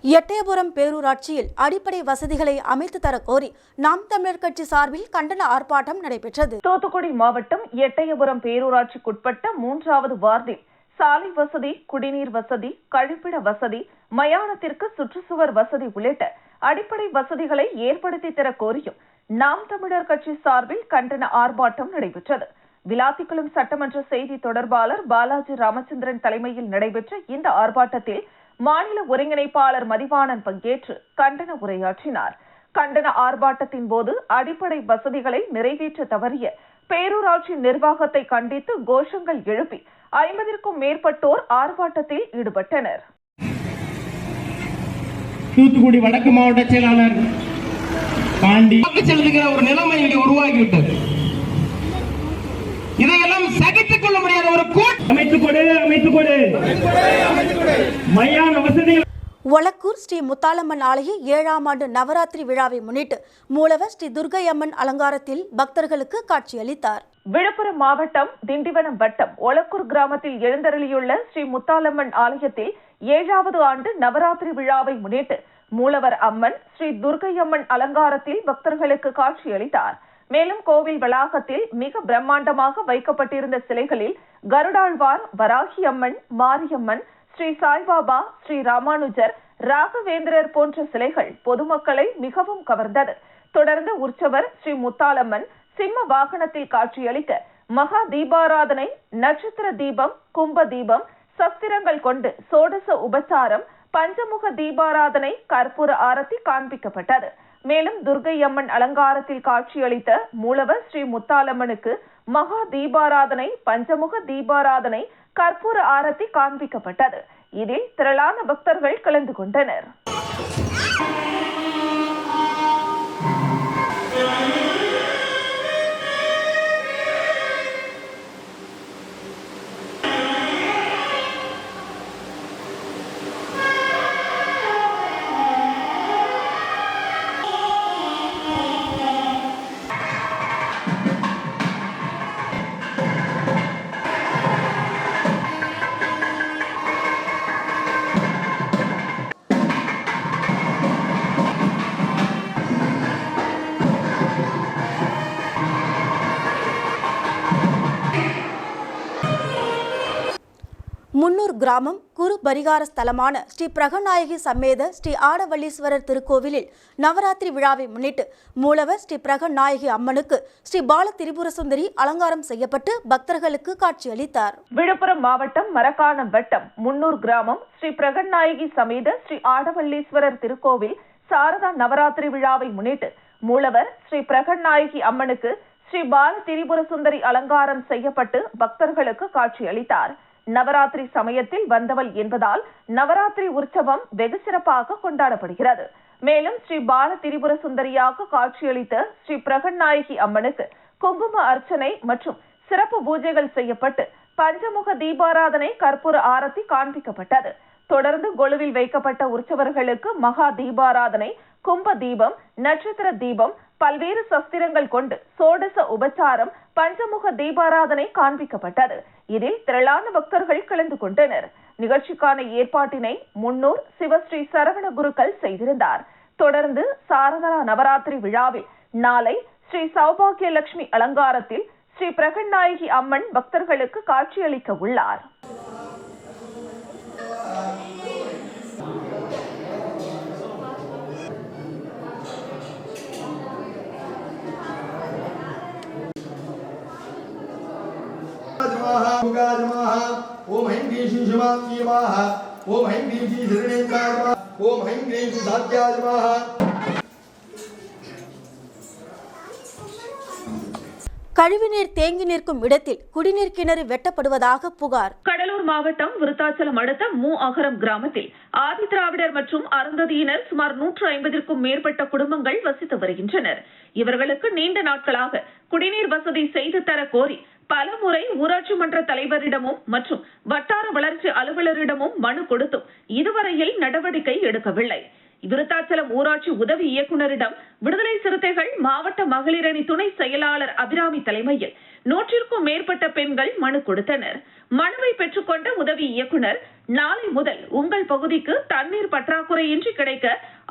எட்டயபுரம் பேரூராட்சியில் அடிப்படை வசதிகளை அமைத்து தர கோரி நாம் தமிழர் கட்சி சார்பில் கண்டன ஆர்ப்பாட்டம் நடைபெற்றது. தூத்துக்குடி மாவட்டம் எட்டயபுரம் பேரூராட்சிக்குட்பட்ட 3வது வார்டில் சாலை வசதி, குடிநீர் வசதி, கழிப்பிட வசதி, மயானத்திற்கு சுற்றுச்சுவர் வசதி உள்ளிட்ட அடிப்படை வசதிகளை ஏற்படுத்தி தர கோரியும் நாம் தமிழர் கட்சி சார்பில் கண்டன ஆர்ப்பாட்டம் நடைபெற்றது. விளாத்திக்குளம் சட்டமன்ற செய்தி தொடர்பாளர் பாலாஜி ராமச்சந்திரன் தலைமையில் நடைபெற்ற இந்த ஆர்ப்பாட்டத்தில் மாநில ஒருங்கிணைப்பாளர் மதிவாணன் பங்கேற்று கண்டன உரையாற்றினார். கண்டன ஆர்ப்பாட்டத்தின் போது அடிப்படை வசதிகளை நிறைவேற்ற தவறிய பேரூராட்சி நிர்வாகத்தை கண்டித்து கோஷங்கள் எழுப்பி 50க்கும் மேற்பட்டோர் ஆர்ப்பாட்டத்தில் ஈடுபட்டனர். தூத்துக்குடி வடக்கு மாவட்ட செயலாளர் பாண்டி செலுத்துகிற ஒரு நிலைமை இங்கே உருவாகிவிட்டது. இதையெல்லாம் சகித்துக் கொள்ள முடியாத ஒரு அமைத்துக் கொடு மையான வசதிகள். ஒலக்கூர் ஸ்ரீ முத்தாலம்மன் ஆலய 7ஆம் ஆண்டு நவராத்திரி விழாவை முன்னிட்டு மூலவர் ஸ்ரீ துர்க்கை அம்மன் அலங்காரத்தில் பக்தர்களுக்கு காட்சியளித்தார். விழுப்புரம் மாவட்டம் திண்டிவனம் வட்டம் ஒலக்கூர் கிராமத்தில் எழுந்தருளியுள்ள ஸ்ரீ முத்தாலம்மன் ஆலயத்தில் 7வது ஆண்டு நவராத்திரி விழாவை முன்னிட்டு மூலவர் அம்மன் ஸ்ரீ துர்க்கை அம்மன் அலங்காரத்தில் பக்தர்களுக்கு காட்சியளித்தார். மேலும் கோவில் வளாகத்தில் மிக பிரம்மாண்டமாக வைக்கப்பட்டிருந்த சிலைகளில் கருடாழ்வார், வராகி அம்மன், மாரியம்மன், ஸ்ரீ சாய்பாபா, ஸ்ரீ ராமானுஜர், ராகவேந்திரர் போன்ற சிலைகள் பொதுமக்களை மிகவும் கவர்ந்தது. தொடர்ந்து உற்சவர் ஸ்ரீ முத்தாலம்மன் சிம்ம வாகனத்தில் காட்சியளிக்க மகா தீபாராதனை, நட்சத்திர தீபம், கும்ப தீபம், சஸ்திரங்கள் கொண்டு சோடச உபச்சாரம், பஞ்சமுக தீபாராதனை, கற்பூர ஆரத்தி காண்பிக்கப்பட்டது. மேலும் துர்க்கை அம்மன் அலங்காரத்தில் காட்சியளித்த மூலவர் ஸ்ரீ முத்தாலம்மனுக்கு மகா தீபாராதனை, பஞ்சமுக தீபாராதனை, கற்பூர ஆரத்தி காண்பிக்கப்பட்டது. இதில் திரளான பக்தர்கள் கலந்து கொண்டனர். முன்னூர் கிராமம் குரு பரிகார ஸ்தலமான ஸ்ரீ பிரகநாயகி சமேத ஸ்ரீ ஆடவள்ளீஸ்வரர் திருக்கோவிலில் நவராத்திரி விழாவை முன்னிட்டு மூலவர் ஸ்ரீ பிரகநாயகி அம்மனுக்கு ஸ்ரீ பால திரிபுர சுந்தரி அலங்காரம் செய்யப்பட்டு பக்தர்களுக்கு காட்சியளித்தார். விழுப்புரம் மாவட்டம் மரக்காணம் வட்டம் முன்னூர் கிராமம் ஸ்ரீ பிரகநாயகி சமேத ஸ்ரீ ஆடவள்ளீஸ்வரர் திருக்கோவில் சாரதா நவராத்திரி விழாவை முன்னிட்டு மூலவர் ஸ்ரீ பிரகநாயகி அம்மனுக்கு ஸ்ரீ பால திரிபுர சுந்தரி அலங்காரம் செய்யப்பட்டு பக்தர்களுக்கு காட்சியளித்தார். நவராத்திரி சமயத்தில் வந்தவள் என்பதால் நவராத்திரி உற்சவம் வெகு சிறப்பாக கொண்டாடப்படுகிறது. மேலும் ஸ்ரீ பால திரிபுர சுந்தரியாக காட்சியளித்த ஸ்ரீ பிரகநாயகி அம்மனுக்கு குங்கும அர்ச்சனை மற்றும் சிறப்பு பூஜைகள் செய்யப்பட்டு பஞ்சமுக தீபாராதனை, கற்பூர ஆரத்தி காண்பிக்கப்பட்டது. தொடர்ந்து கொலுவில் வைக்கப்பட்ட உற்சவர்களுக்கு மகா தீபாராதனை, கும்ப தீபம், நட்சத்திர தீபம், பல்வேறு சஸ்திரங்கள் கொண்டு சோடச உபச்சாரம், பஞ்சமுக தீபாராதனை காண்பிக்கப்பட்டது. இதில் திரளான பக்தர்கள் கலந்து கொண்டனர். நிகழ்ச்சிக்கான ஏற்பாட்டினை முன்னூர் சிவஸ்ரீ சரவண குருக்கள் செய்திருந்தார். தொடர்ந்து சாரதா நவராத்திரி விழாவில் நாளை ஸ்ரீ சௌபாகிய லட்சுமி அலங்காரத்தில் ஸ்ரீ பிரகநாயகி அம்மன் பக்தர்களுக்கு காட்சியளிக்க உள்ளார். ओम ऐं ह्रीं श्रीं शिवाङ्गी नमः। ओम ऐं ह्रीं श्रीं हिरण्येन्द्राय नमः। ओम ऐं ह्रीं श्रीं साध्याय नमः। கழிவுநீர் தேங்கி நிற்கும் இடத்தில் குடிநீர் கிணறு வெட்டப்படுவதாக புகார். கடலூர் மாவட்டம் விருத்தாச்சலம் அடுத்த மூ அகரம் கிராமத்தில் ஆதி திராவிடர் மற்றும் அருந்ததியினர் சுமார் 150க்கும் மேற்பட்ட குடும்பங்கள் வசித்து வருகின்றனர். இவர்களுக்கு நீண்ட நாட்களாக குடிநீர் வசதி செய்து தர கோரி பலமுறை ஊராட்சி மன்ற தலைவரிடமும் மற்றும் வட்டார வளர்ச்சி அலுவலரிடமும் மனு கொடுத்தும் இதுவரையில் நடவடிக்கை எடுக்கவில்லை. விருத்தாச்சலம் ஊராட்சி உதவி இயக்குநரிடம் விடுதலை சிறுத்தைகள் மாவட்ட மகளிரணி துணை செயலாளர் அபிராமி தலைமையில் 100க்கும் மேற்பட்ட பெண்கள் மனு கொடுத்தனர். மனுவை பெற்றுக்கொண்ட உதவி இயக்குனர், நாளை முதல் உங்கள் பகுதிக்கு தண்ணீர் பற்றாக்குறையின்றி கிடைக்க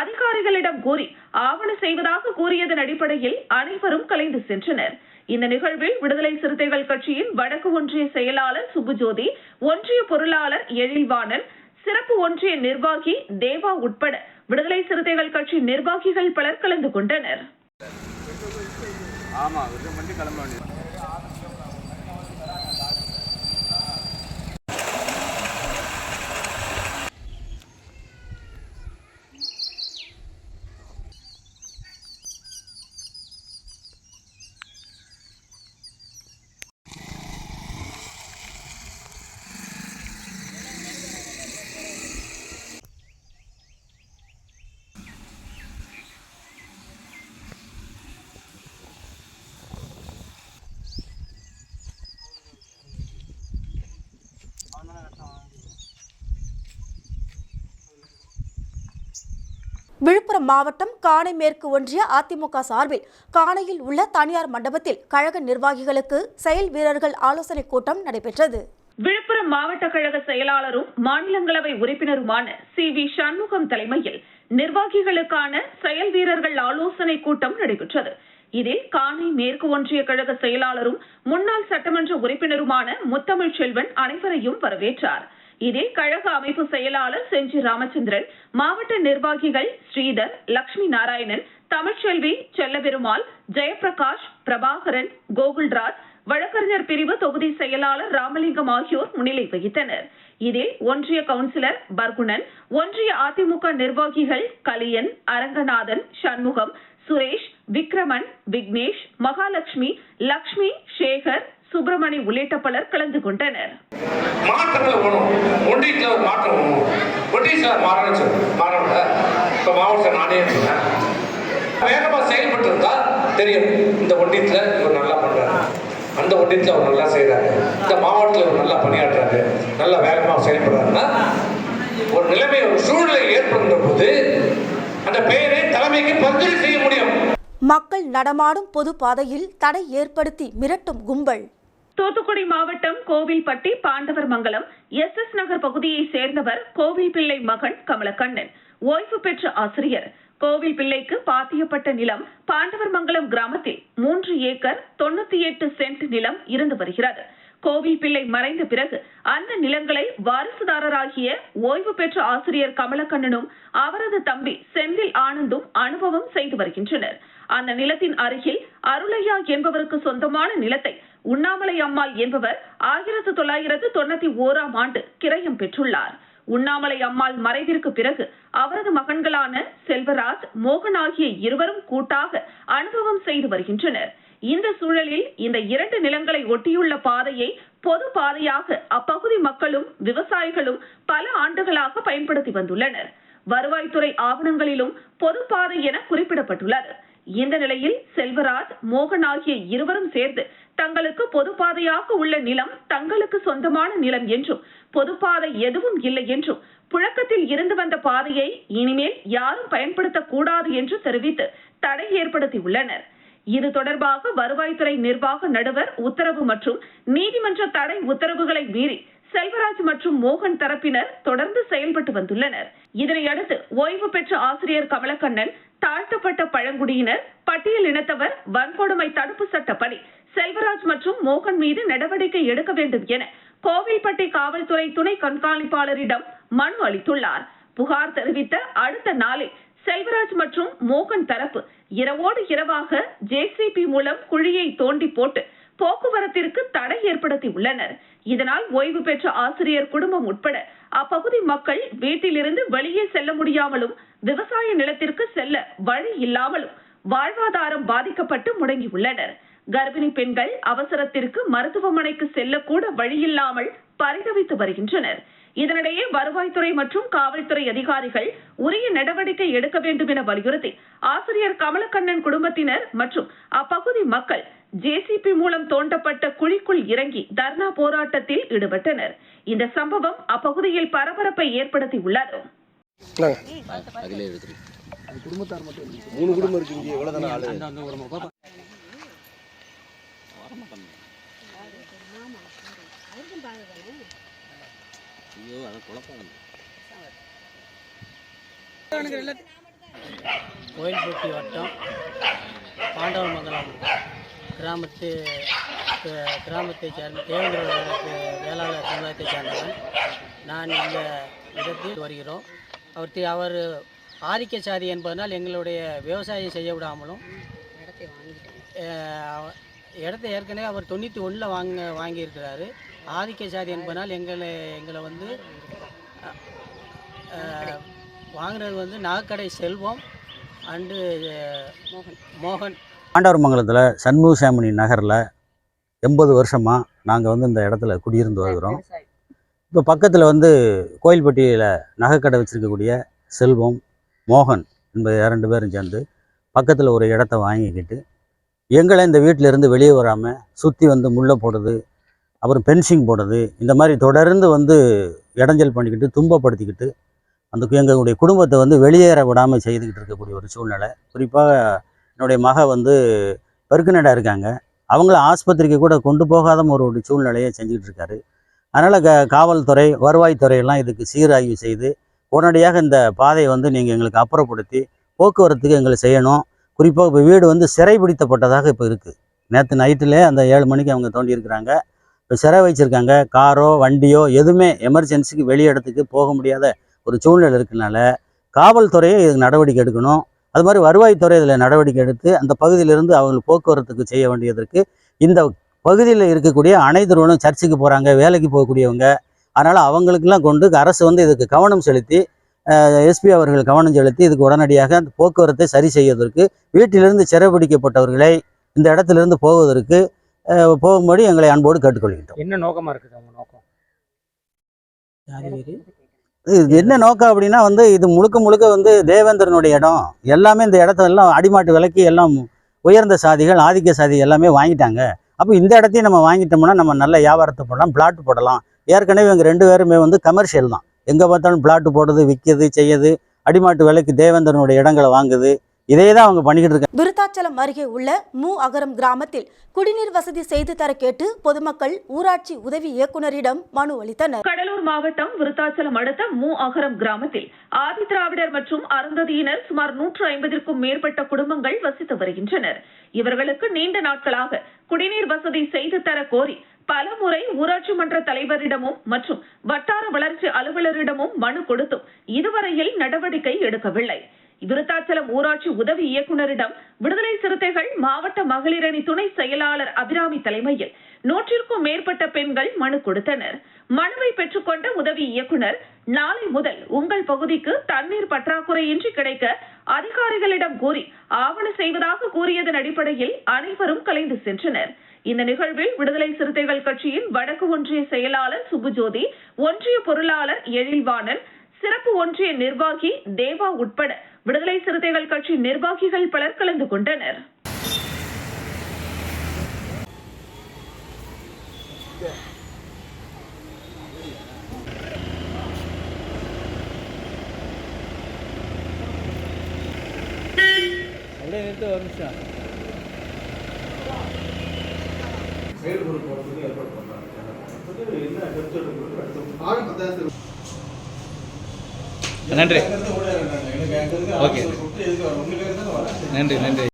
அதிகாரிகளிடம் கூறி ஆவண செய்வதாக கூறியதன் அடிப்படையில் அனைவரும் கலைந்து சென்றனர். இந்த நிகழ்வில் விடுதலை சிறுத்தைகள் கட்சியின் வடக்கு ஒன்றிய செயலாளர் சுப்புஜோதி, ஒன்றிய பொருளாளர் எழில்வாணன், சிறப்பு ஒன்றிய நிர்வாகி தேவா உட்பட விடுதலை சிறுத்தைகள் கட்சி நிர்வாகிகள் பலர் கலந்து கொண்டனர். விழுப்புரம் மாவட்டம் காணை மேற்கு ஒன்றிய அதிமுக சார்பில் காணையில் உள்ள தனியார் மண்டபத்தில் கழக நிர்வாகிகளுக்கு செயல் வீரர்கள் ஆலோசனை கூட்டம் நடைபெற்றது. விழுப்புரம் மாவட்ட கழக செயலாளரும் மாநிலங்களவை உறுப்பினருமான சி.வி. சண்முகம் தலைமையில் நிர்வாகிகளுக்கான செயல் வீரர்கள் ஆலோசனை கூட்டம் நடைபெற்றது. இதில் காணை மேற்கு ஒன்றிய கழக செயலாளரும் முன்னாள் சட்டமன்ற உறுப்பினருமான முத்தமிழ் செல்வன் அனைவரையும் வரவேற்றார். இதில் கழக அமைப்பு செயலாளர் செஞ்சி ராமச்சந்திரன், மாவட்ட நிர்வாகிகள் ஸ்ரீதர், லட்சுமி நாராயணன், தமிழ்ச்செல்வி, செல்லபெருமாள், ஜெயபிரகாஷ், பிரபாகரன், கோகுல்ராஜ், வழக்கறிஞர் பிரிவு தொகுதி செயலாளர் ராமலிங்கம் ஆகியோர் முன்னிலை வகித்தனர். இதில் ஒன்றிய கவுன்சிலர் பர்குணன், ஒன்றிய அதிமுக நிர்வாகிகள் கலியன், அரங்கநாதன், சண்முகம், சுரேஷ், விக்ரமன், விக்னேஷ், மகாலட்சுமி, லட்சுமி, சேகர், சுப்பிரமணி உள்ளிட்ட பலர் கலந்து கொண்டனர். மாற்றங்கள் வேணும், ஒன்றியத்தில் ஒரு மாற்றம் வேணும். ஒன்றியத்தில் மாறணும். இப்போ மாவட்டத்தில் நானே இருக்கேன், வேகமாக செயல்பட்டு இருந்தால் தெரியும் இந்த ஒன்றியத்தில் இவர் நல்லா பண்ணுறாரு, அந்த ஒன்றியத்தில் அவர் நல்லா செய்கிறாரு, இந்த மாவட்டத்தில் இவர் நல்லா பணியாற்றுறாரு, நல்லா வேகமாக செயல்படுறாருன்னா ஒரு நிலைமை, ஒரு சூழ்நிலை ஏற்படுகின்ற போது அந்த பெயரை தலைமைக்கு பரிந்துரை செய்ய முடியும். மக்கள் நடமாடும் பொது பாதையில் தடை ஏற்படுத்தி மிரட்டும் கும்பல். தூத்துக்குடி மாவட்டம் கோவில்பட்டி பாண்டவர் மங்கலம் எஸ்.எஸ். நகர் பகுதியை சேர்ந்தவர் கோவில் பிள்ளை மகன் கமலக்கண்ணன். ஓய்வு பெற்ற ஆசிரியர். கோவில் பிள்ளைக்கு பாத்தியப்பட்ட நிலம் பாண்டவர் மங்கலம் கிராமத்தில் 3 ஏக்கர் 98 சென்ட் நிலம் இருந்து வருகிறது. கோவில் பிள்ளை மறைந்த பிறகு அந்த நிலங்களை வாரிசுதாரராகிய ஓய்வு பெற்ற ஆசிரியர் கமலக்கண்ணனும் அவரது தம்பி செந்தில் ஆனந்தும் அனுபவம் செய்து வருகின்றனர். அந்த நிலத்தின் அருகில் அருளையா என்பவருக்கு சொந்தமான நிலத்தை உண்ணாமலை அம்மாள் என்பவர் 1991ஆம் ஆண்டு கிரயம் பெற்றுள்ளார். உண்ணாமலை அம்மாள் மறைவிற்கு பிறகு அவரது மகன்களான செல்வராஜ், மோகன் ஆகிய இருவரும் கூட்டாக அனுபவம் செய்து வருகின்றனர். இந்த சூழலில் இந்த 2 நிலங்களை ஒட்டியுள்ள பாதையை பொது பாதையாக அப்பகுதி மக்களும் விவசாயிகளும் பல ஆண்டுகளாக பயன்படுத்தி வந்துள்ளனர். வருவாய்த்துறை ஆவணங்களிலும் பொது பாதை என குறிப்பிடப்பட்டுள்ளது. இந்த நிலையில் செல்வராஜ், மோகன் ஆகிய இருவரும் சேர்ந்து தங்களுக்கு பொதுப்பாதையாக உள்ள நிலம் தங்களுக்கு சொந்தமான நிலம் என்றும் பொதுப்பாதை எதுவும் இல்லை என்றும் புழக்கத்தில் இருந்து வந்த பாதையை இனிமேல் யாரும் பயன்படுத்தக்கூடாது என்று தெரிவித்து தடை ஏற்படுத்தியுள்ளனர். இது தொடர்பாக வருவாய்த்துறை நிர்வாக நடுவர் உத்தரவு மற்றும் நீதிமன்ற தடை உத்தரவுகளை மீறி செல்வராஜ் மற்றும் மோகன் தரப்பினர் தொடர்ந்து செயல்பட்டு வந்துள்ளனர். இதனையடுத்து ஓய்வு பெற்ற ஆசிரியர் கமலக்கண்ணன், தாழ்த்தப்பட்ட பழங்குடியினர், பட்டியல் இனத்தவர் வன்கொடுமை தடுப்பு சட்டப்படி செல்வராஜ் மற்றும் மோகன் மீது நடவடிக்கை எடுக்க வேண்டும் என கோவில்பட்டி காவல்துறை துணை கண்காணிப்பாளரிடம் மனு அளித்துள்ளார். புகார் தெரிவித்த அடுத்த நாளில் செல்வராஜ் மற்றும் மோகன் தரப்பு இரவோடு இரவாக ஜேசிபி மூலம் குழியை தோண்டி போட்டு போக்குவரத்திற்கு தடை ஏற்படுத்தி உள்ளனர். இதனால் ஓய்வு பெற்ற ஆசிரியர் குடும்பம் உட்பட அப்பகுதி மக்கள் வீட்டிலிருந்து வெளியே செல்ல முடியாமலும் விவசாய நிலத்திற்கு செல்ல வழி இல்லாமலும் வாழ்வாதாரம் பாதிக்கப்பட்டு முடங்கியுள்ளனர். கர்ப்பிணி பெண்கள் அவசரத்திற்கு மருத்துவமனைக்கு செல்லக்கூட வழியில்லாமல் பரிதவித்து வருகின்றனர். இதனிடையே வருவாய்த்துறை மற்றும் காவல்துறை அதிகாரிகள் உரிய நடவடிக்கை எடுக்க வேண்டும் என வலியுறுத்தி ஆசிரியர் கமலக்கண்ணன் குடும்பத்தினர் மற்றும் அப்பகுதி மக்கள் ஜேசிபி மூலம் தோண்டப்பட்ட குழிக்குள் இறங்கி தர்ணா போராட்டத்தில் ஈடுபட்டனர். இந்த சம்பவம் அப்பகுதியில் பரபரப்பை ஏற்படுத்தியுள்ளது. 3 குடும்பம் இருக்கு இங்கே எவ்வளோ தானே ஆளு கோயில்பட்டி வட்டம் பாண்டவமங்கலம் கிராமத்தை சேர்ந்த தேவேந்திர வேளாளர் சமுதாயத்தைச் சேர்ந்தவன். நான் இந்த இடத்தில் வருகிறோம். அவர் ஆதிக்க சாதி என்பதனால் எங்களுடைய விவசாயம் செய்ய விடாமலும் இடத்தை ஏற்கனவே அவர் 91 வாங்கியிருக்கிறாரு. ஆதிக்க சாதி என்பதனால் எங்களை வந்து வாங்கினது வந்து நகைக்கடை செல்வம் அண்டு மோகன். பாண்டவமங்கலத்தில் சண்முகசாமி நகரில் 80 வருஷமாக நாங்கள் வந்து இந்த இடத்துல குடியிருந்து வருகிறோம். இப்போ பக்கத்தில் வந்து கோயில்பட்டியில் நகைக்கடை வச்சுருக்கக்கூடிய செல்வம், மோகன் என்பது 2 பேரும் சேர்ந்து பக்கத்தில் ஒரு இடத்த வாங்கிக்கிட்டு எங்களை இந்த வீட்டிலேருந்து வெளியே வராமல் சுற்றி வந்து முள்ளை போடுறது, அப்புறம் பென்சிங் போடுறது, இந்த மாதிரி தொடர்ந்து வந்து இடைஞ்சல் பண்ணிக்கிட்டு துன்பப்படுத்திக்கிட்டு எங்களுடைய குடும்பத்தை வந்து வெளியேற விடாமல் செய்துக்கிட்டு இருக்கக்கூடிய ஒரு சூழ்நிலை. குறிப்பாக என்னுடைய மக வந்து பெருக்குநடா இருக்காங்க, அவங்கள ஆஸ்பத்திரிக்கு கூட கொண்டு போகாத ஒரு சூழ்நிலையை செஞ்சுக்கிட்டு இருக்காரு. அதனால் காவல்துறை, வருவாய்த்துறையெல்லாம் இதுக்கு சீராய்வு செய்து உடனடியாக இந்த பாதையை வந்து நீங்கள் எங்களுக்கு அப்புறப்படுத்தி போக்குவரத்துக்கு எங்களை செய்யணும். குறிப்பாக இப்போ வீடு வந்து சிறைபிடித்தப்பட்டதாக இப்போ இருக்குது. நேற்று நைட்டில் அந்த 7 மணிக்கு அவங்க தோண்டியிருக்கிறாங்க. இப்போ சிறை வச்சுருக்காங்க. காரோ வண்டியோ எதுவுமே எமர்ஜென்சிக்கு வெளி இடத்துக்கு போக முடியாத ஒரு சூழ்நிலை இருக்கனால காவல்துறையை இதுக்கு நடவடிக்கை எடுக்கணும். அது மாதிரி வருவாய்த்துறை இதில் நடவடிக்கை எடுத்து அந்த பகுதியிலிருந்து அவங்களுக்கு போக்குவரத்துக்கு செய்ய வேண்டியதற்கு இந்த பகுதியில் இருக்கக்கூடிய அனைத்துவர்களும் சர்ச்சுக்கு போகிறாங்க, வேலைக்கு போகக்கூடியவங்க. அதனால் அவங்களுக்கெல்லாம் கொண்டு அரசு வந்து இதுக்கு கவனம் செலுத்தி எஸ்பி அவர்கள் கவனம் செலுத்தி இதுக்கு உடனடியாக அந்த போக்குவரத்தை சரி செய்வதற்கு, வீட்டிலிருந்து சிறைபிடிக்கப்பட்டவர்களை இந்த இடத்திலிருந்து போவதற்கு போகும்படி எங்களை அன்போடு கேட்டுக்கொள்கின்றோம். என்ன நோக்கமாக இருக்குது அவங்க நோக்கம்? இது என்ன நோக்கம் அப்படின்னா வந்து இது முழுக்க வந்து தேவேந்திரனுடைய இடம். எல்லாமே இந்த இடத்தெல்லாம் அடிமாட்டு விலைக்கு எல்லாம் உயர்ந்த சாதிகள், ஆதிக்க சாதி எல்லாமே வாங்கிட்டாங்க. அப்போ இந்த இடத்தையும் நம்ம வாங்கிட்டோம்னா நம்ம நல்ல வியாபாரத்தை போடலாம், பிளாட் போடலாம். ஏற்கனவே இவங்க 2 பேருமே வந்து கமர்ஷியல் தான். எங்கே பார்த்தாலும் பிளாட்டு போடுறது, விற்கிறது, செய்யுது, அடிமாட்டு விலைக்கு தேவேந்திரனுடைய இடங்களை வாங்குது. இதே தான் அவங்க பண்ணிக்கிட்டு இருக்காங்க. விருத்தாச்சலம் அருகே உள்ள மூ அகரம் கிராமத்தில் குடிநீர் வசதி செய்து தர கேட்டு பொதுமக்கள் ஊராட்சி உதவி இயக்குநரிடம் மனு அளித்தனர். கடலூர் மாவட்டம் விருத்தாச்சலம் அடுத்த மூ அகரம் கிராமத்தில் ஆதிதிராவிடர் மற்றும் அருந்ததியினர் சுமார் 150க்கும் மேற்பட்ட குடும்பங்கள் வசித்து வருகின்றனர். இவர்களுக்கு நீண்ட நாட்களாக குடிநீர் வசதி செய்து தர கோரி பலமுறை ஊராட்சி மன்ற தலைவரிடமும் மற்றும் வட்டார வளர்ச்சி அலுவலரிடமும் மனு கொடுத்தும் இதுவரையில் நடவடிக்கை எடுக்கவில்லை. விருத்தாச்சலம் ஊராட்சி உதவி இயக்குநரிடம் விடுதலை சிறுத்தைகள் மாவட்ட மகளிரணி துணை செயலாளர் அபிராமி தலைமையில் 100க்கும் மேற்பட்ட பெண்கள் மனு கொடுத்தனர். மனுவை பெற்றுக்கொண்ட உதவி இயக்குநர் நாளை முதல் உங்கள் பகுதிக்கு தண்ணீர் பற்றாக்குறையின்றி கிடைக்க அதிகாரிகளிடம் கூறி ஆவண செய்வதாக கூறியதன் அடிப்படையில் அனைவரும் கலைந்து சென்றனர். இந்த நிகழ்வில் விடுதலை சிறுத்தைகள் கட்சியின் வடக்கு ஒன்றிய செயலாளர் சுபுஜோதி, ஒன்றிய பொருளாளர் எழில்வாணன், சிறப்பு ஒன்றிய நிர்வாகி தேவா உட்பட விடுதலை சிறுத்தைகள் கட்சி நிர்வாகிகள் பலர் கலந்து கொண்டனர். நன்றி. ஓகே, நன்றி.